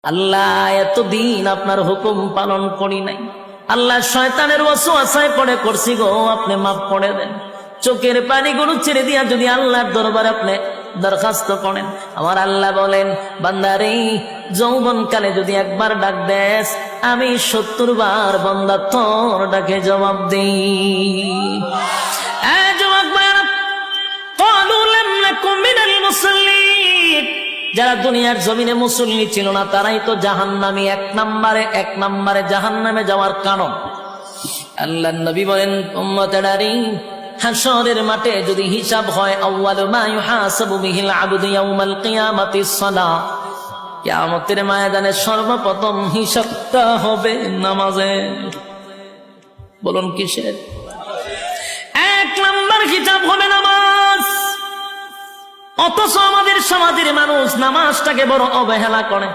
আল্লাহ এতদিন আপনার হুকুম পালন করি নাই, আল্লাহ শয়তানের ওয়াসওয়াসায় পড়ে করছি গো, আপনি মাফ করে দেন। চোখের পানিগুলো ছেড়ে দিয়া যদি আল্লাহর দরবারে আপনি দরখাস্ত করেন, আমার আল্লাহ বলেন বান্দারে যৌবন কালে যদি একবার ডাক দেস, আমি ৭০ বার বান্দা তোর ডাকে জবাব দিই। যারা দুনিয়ার জমিনে মুসল্লি ছিল না তারাই তো জাহান্নামী, এক নম্বরে জাহান্নামে যাওয়ার কারণ। আল্লাহর নবী বলেন উম্মতেরারি, হাশরের মাঠে যদি হিসাব হয়, আউয়ালু মা ইউহাসাবু বিহিল আবদু ইয়াউমাল কিয়ামাতিস সালাহ, কিয়ামতের ময়দানে সর্বপ্রথম হিসাবটা হবে নামাজের। বলুন কিসের? ১ নম্বর হিসাব হবে নামাজ। অথচ আমাদের সমাজের মানুষ নামাজটাকে বড় অবহেলা করে।